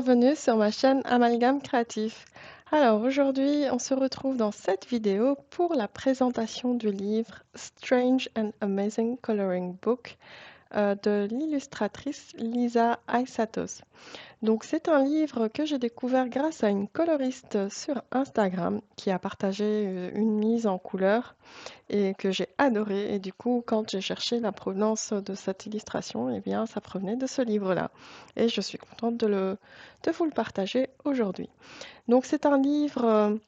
bienvenue sur ma chaîne Amalgame Créatif. Alors aujourd'hui, on se retrouve dans cette vidéo pour la présentation du livre Strange and Amazing Coloring Book de l'illustratrice Lisa Aisatos. Donc c'est un livre que j'ai découvert grâce à une coloriste sur Instagram qui a partagé une mise en couleur et que j'ai adoré. Et du coup, quand j'ai cherché la provenance de cette illustration, eh bien, ça provenait de ce livre-là. Et je suis contente de vous le partager aujourd'hui. Donc, c'est un livre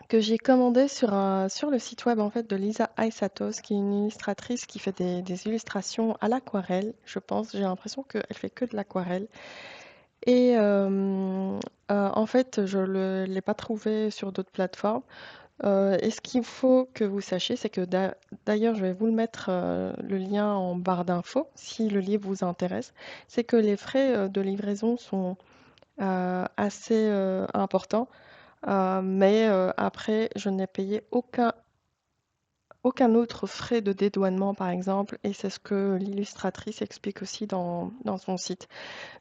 que j'ai commandé sur le site web en fait de Lisa Aisatos, qui est une illustratrice qui fait des illustrations à l'aquarelle. Je pense, j'ai l'impression qu'elle fait que de l'aquarelle. Et en fait, je ne l'ai pas trouvé sur d'autres plateformes. Et ce qu'il faut que vous sachiez, c'est que d'ailleurs, je vais vous le mettre le lien en barre d'infos si le livre vous intéresse, c'est que les frais de livraison sont assez importants, mais après, je n'ai payé aucun autre frais de dédouanement, par exemple, et c'est ce que l'illustratrice explique aussi dans son site.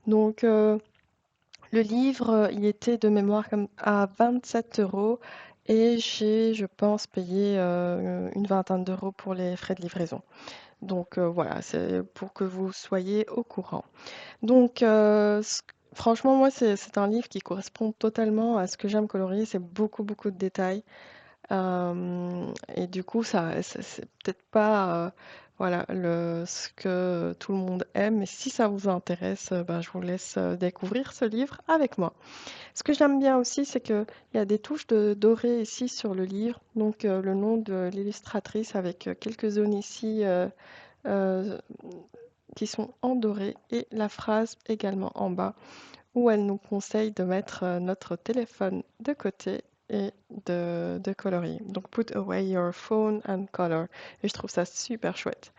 Donc, le livre, il était de mémoire comme à 27 euros et j'ai, je pense, payé une vingtaine d'euros pour les frais de livraison. Donc voilà, c'est pour que vous soyez au courant. Donc franchement, moi, c'est un livre qui correspond totalement à ce que j'aime colorier. C'est beaucoup, beaucoup de détails. Et du coup, c'est peut-être pas voilà, ce que tout le monde aime, mais si ça vous intéresse, ben, je vous laisse découvrir ce livre avec moi. Ce que j'aime bien aussi, c'est qu'il y a des touches de doré ici sur le livre, donc le nom de l'illustratrice avec quelques zones ici euh, qui sont en doré et la phrase également en bas où elle nous conseille de mettre notre téléphone de côté et de colorier. Donc, put away your phone and color. Et je trouve ça super chouette.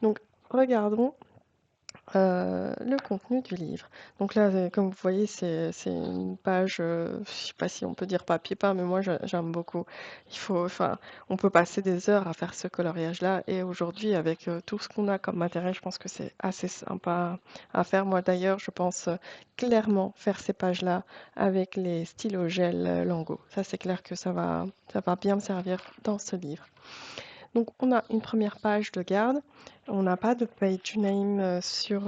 Donc, regardons le contenu du livre. Donc là, comme vous voyez, c'est une page, je ne sais pas si on peut dire papier peint, mais moi j'aime beaucoup. Enfin, on peut passer des heures à faire ce coloriage-là, et aujourd'hui, avec tout ce qu'on a comme matériel, je pense que c'est assez sympa à faire. Moi d'ailleurs, je pense clairement faire ces pages-là avec les stylos gel Lango. Ça, c'est clair que ça va bien me servir dans ce livre. Donc, on a une première page de garde. On n'a pas de page name sur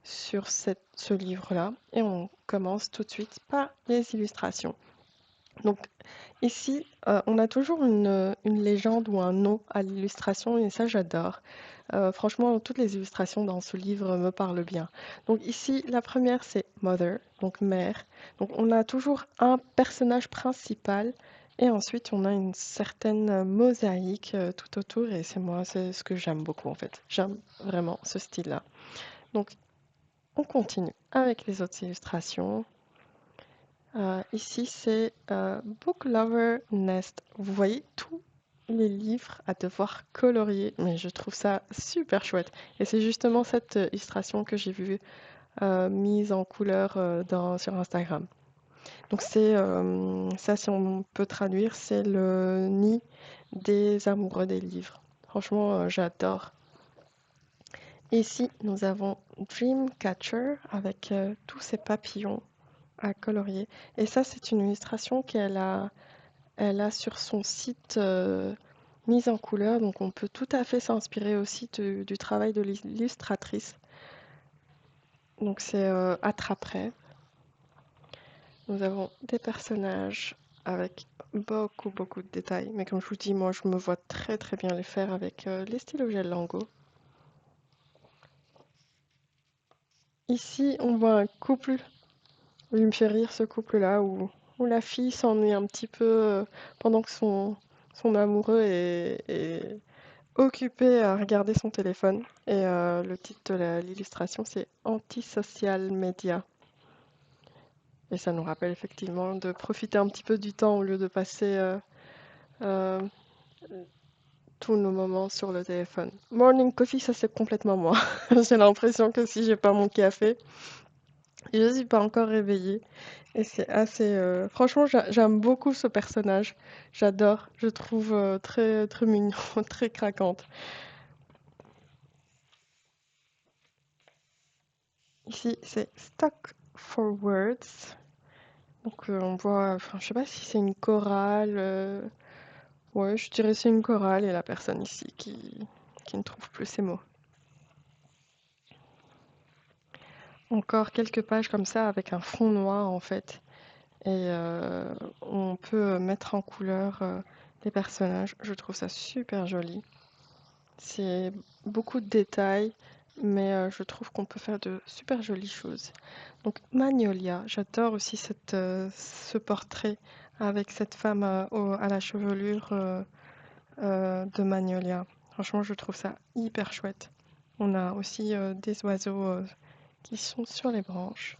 ce livre-là. Et on commence tout de suite par les illustrations. Donc, ici, on a toujours une légende ou un nom à l'illustration et ça, j'adore. Franchement, toutes les illustrations dans ce livre me parlent bien. Donc ici, la première, c'est Mother, donc mère. Donc on a toujours un personnage principal et ensuite on a une certaine mosaïque tout autour et c'est ce que j'aime beaucoup en fait. J'aime vraiment ce style-là. Donc on continue avec les autres illustrations. Ici, c'est Book Lover Nest. Vous voyez tous les livres à devoir colorier, mais je trouve ça super chouette. Et c'est justement cette illustration que j'ai vue mise en couleur sur Instagram. Donc c'est ça, si on peut traduire, c'est le nid des amoureux des livres. Franchement, j'adore. Ici, nous avons Dreamcatcher avec tous ces papillons à colorier. Et ça, c'est une illustration elle a sur son site mise en couleur. Donc on peut tout à fait s'inspirer aussi du travail de l'illustratrice. Donc c'est Attrape-Rêve. Nous avons des personnages avec beaucoup, beaucoup de détails. Mais comme je vous dis, moi, je me vois très, très bien les faire avec les stylos gel Lango. Ici, on voit un couple. Il me fait rire ce couple-là où la fille s'ennuie un petit peu pendant que son amoureux est occupé à regarder son téléphone. Et le titre de l'illustration, c'est Antisocial Media. Et ça nous rappelle effectivement de profiter un petit peu du temps au lieu de passer euh, tous nos moments sur le téléphone. Morning coffee, ça c'est complètement moi. J'ai l'impression que si j'ai pas mon café, je suis pas encore réveillée. Et c'est assez. Franchement, j'aime beaucoup ce personnage. J'adore. Je trouve très, très mignon, très craquante. Ici, c'est Stock for Words. Donc on voit, enfin je sais pas si c'est une chorale. Ouais, je dirais c'est une chorale et la personne ici qui ne trouve plus ses mots. Encore quelques pages comme ça avec un fond noir en fait. Et on peut mettre en couleur les personnages. Je trouve ça super joli. C'est beaucoup de détails, mais je trouve qu'on peut faire de super jolies choses. Donc Magnolia, j'adore aussi ce portrait avec cette femme à la chevelure de Magnolia. Franchement, je trouve ça hyper chouette. On a aussi des oiseaux qui sont sur les branches.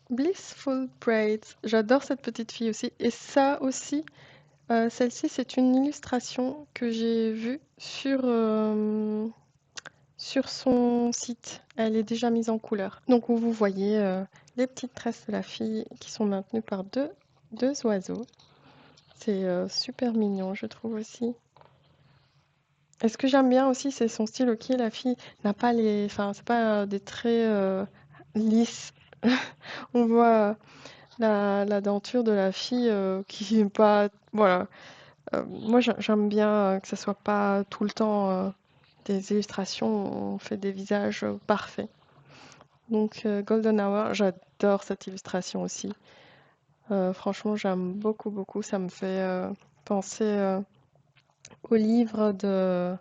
Blissful Braids, j'adore cette petite fille aussi. Et ça aussi, celle-ci, c'est une illustration que j'ai vue sur son site. Elle est déjà mise en couleur. Donc vous voyez les petites tresses de la fille qui sont maintenues par deux oiseaux. C'est super mignon, je trouve aussi. Et ce que j'aime bien aussi, c'est son style. Ok, la fille n'a pas enfin, c'est pas des traits lisses. On voit la denture de la fille qui n'est pas, voilà. Moi, j'aime bien que ce soit pas tout le temps des illustrations. On fait des visages parfaits. Donc Golden Hour, j'adore cette illustration aussi. Franchement, j'aime beaucoup, beaucoup. Ça me fait penser au livre de...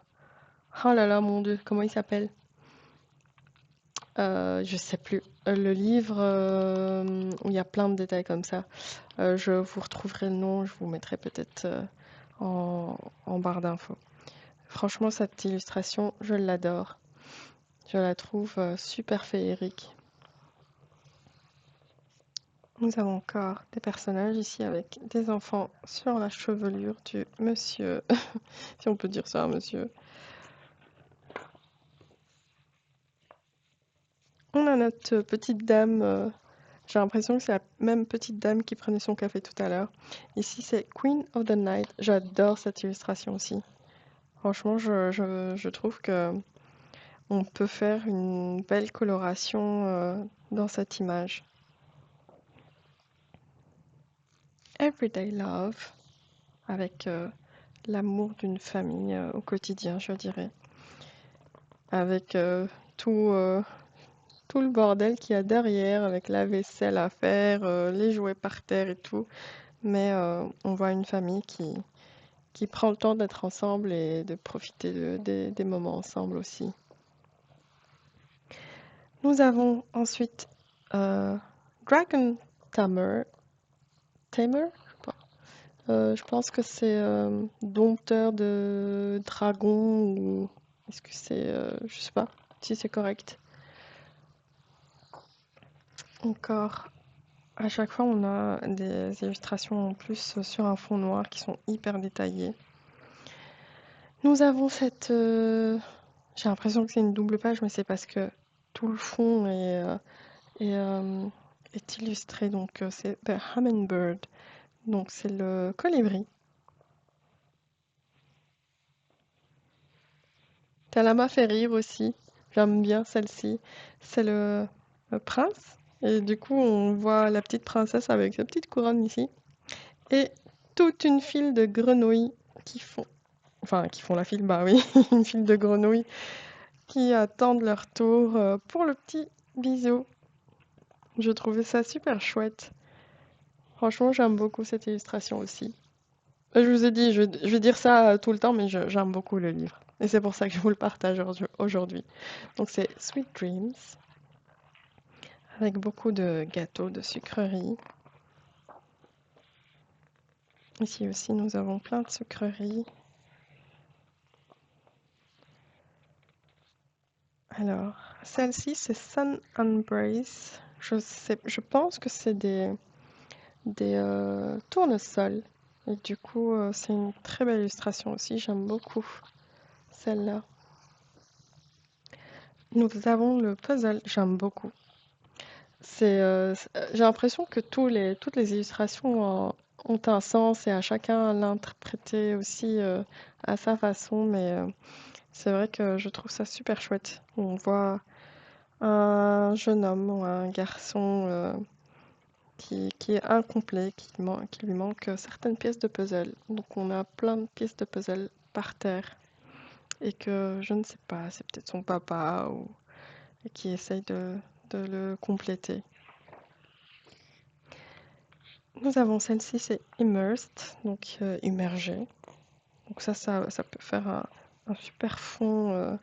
Oh là là, mon Dieu, comment il s'appelle? Je sais plus. Le livre où il y a plein de détails comme ça. Je vous retrouverai le nom, je vous mettrai peut-être en barre d'infos. Franchement, cette illustration, je l'adore. Je la trouve super féerique. Nous avons encore des personnages ici avec des enfants sur la chevelure du monsieur, si on peut dire ça, monsieur. On a notre petite dame, j'ai l'impression que c'est la même petite dame qui prenait son café tout à l'heure. Ici, c'est Queen of the Night. J'adore cette illustration aussi. Franchement, je trouve que on peut faire une belle coloration dans cette image. Everyday Love, avec l'amour d'une famille au quotidien, je dirais. Avec tout le bordel qu'il y a derrière, avec la vaisselle à faire, les jouets par terre et tout. Mais on voit une famille qui prend le temps d'être ensemble et de profiter des moments ensemble aussi. Nous avons ensuite Dragon Tamer. Tamer? Je pense que c'est dompteur de dragon ou est-ce que c'est je sais pas si c'est correct. Encore, à chaque fois on a des illustrations en plus sur un fond noir qui sont hyper détaillées. Nous avons j'ai l'impression que c'est une double page, mais c'est parce que tout le fond est illustré. Donc c'est The Hummingbird. Donc c'est le colibri. Ça m'a fait rire aussi. J'aime bien celle-ci. C'est le prince. Et du coup, on voit la petite princesse avec sa petite couronne ici. Et toute une file de grenouilles qui font... Enfin, qui font la file, bah oui, une file de grenouilles qui attendent leur tour pour le petit bisou. Je trouvais ça super chouette. Franchement, j'aime beaucoup cette illustration aussi. Je vous ai dit, je vais dire ça tout le temps, mais j'aime beaucoup le livre. Et c'est pour ça que je vous le partage aujourd'hui. Donc c'est Sweet Dreams, avec beaucoup de gâteaux, de sucreries. Ici aussi, nous avons plein de sucreries. Alors, celle-ci, c'est Sun Embrace. Je pense que c'est des tournesols. Et du coup, c'est une très belle illustration aussi. J'aime beaucoup celle-là. Nous avons le puzzle. J'aime beaucoup. J'ai l'impression que toutes les illustrations ont un sens et à chacun l'interpréter aussi à sa façon, mais c'est vrai que je trouve ça super chouette. On voit un jeune homme ou un garçon qui est incomplet, qui lui manque certaines pièces de puzzle. Donc on a plein de pièces de puzzle par terre et que je ne sais pas, c'est peut-être son papa ou et qui essaye de le compléter. Nous avons celle-ci, c'est immersed, donc immergé. Donc ça peut faire un super fond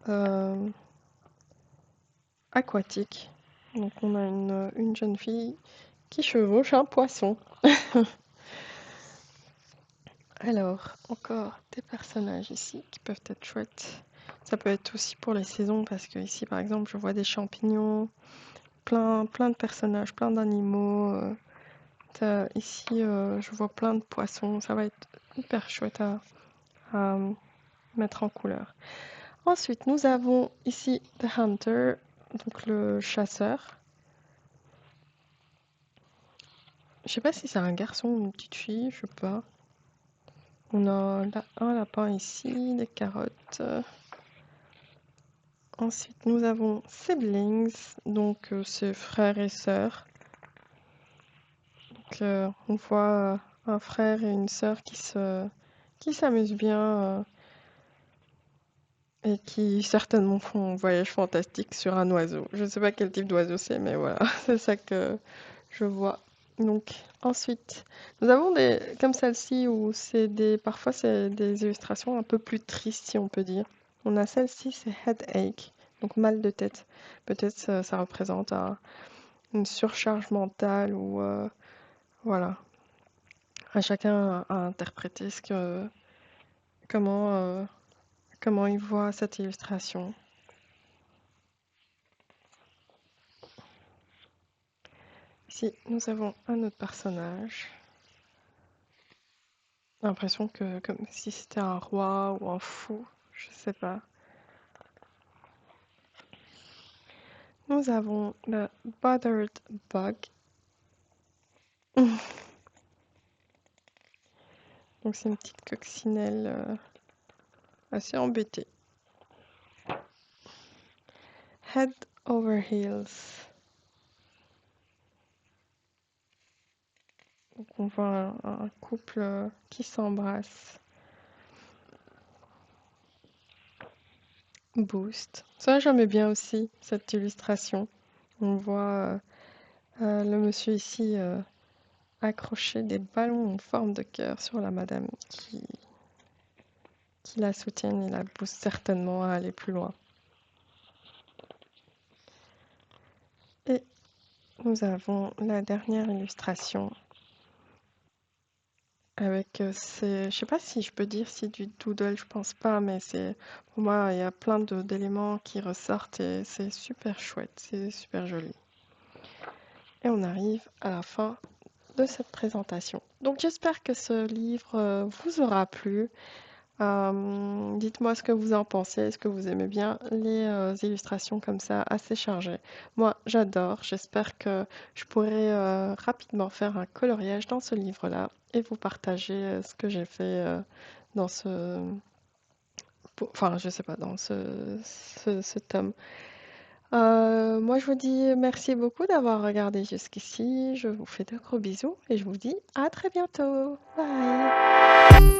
euh, aquatique. Donc on a une jeune fille qui chevauche un poisson. Alors, encore des personnages ici qui peuvent être chouettes. Ça peut être aussi pour les saisons parce que ici, par exemple, je vois des champignons, plein de personnages, plein d'animaux. Ici, je vois plein de poissons. Ça va être hyper chouette à mettre en couleur. Ensuite, nous avons ici The Hunter, donc le chasseur. Je sais pas si c'est un garçon ou une petite fille, je sais pas. On a un lapin ici, des carottes. Ensuite, nous avons siblings, donc c'est frères et sœurs. Donc, on voit un frère et une sœur qui s'amusent bien et qui certainement font un voyage fantastique sur un oiseau. Je ne sais pas quel type d'oiseau c'est, mais voilà, c'est ça que je vois. Donc, ensuite, nous avons des comme celle-ci où parfois c'est des illustrations un peu plus tristes, si on peut dire. On a celle-ci, c'est headache, donc mal de tête. Peut-être ça représente une surcharge mentale ou voilà. À chacun à interpréter comment, comment il voit cette illustration. Ici, nous avons un autre personnage. L'impression que comme si c'était un roi ou un fou, je sais pas. Nous avons le Bothered Bug. Donc c'est une petite coccinelle assez embêtée. Head over heels. Donc on voit un couple qui s'embrasse. Boost. Ça j'aimais bien aussi cette illustration. On voit le monsieur ici accrocher des ballons en forme de cœur sur la madame qui la soutiennent et la poussent certainement à aller plus loin. Et nous avons la dernière illustration avec je sais pas si je peux dire si du doodle, je pense pas, mais pour moi il y a plein d'éléments qui ressortent et c'est super chouette, c'est super joli. Et on arrive à la fin de cette présentation. Donc j'espère que ce livre vous aura plu. Dites-moi ce que vous en pensez. Est-ce que vous aimez bien les illustrations comme ça, assez chargées? Moi, j'adore. J'espère que je pourrai rapidement faire un coloriage dans ce livre-là et vous partager ce que j'ai fait dans enfin, je sais pas, dans ce tome. Moi, je vous dis merci beaucoup d'avoir regardé jusqu'ici. Je vous fais de gros bisous et je vous dis à très bientôt. Bye!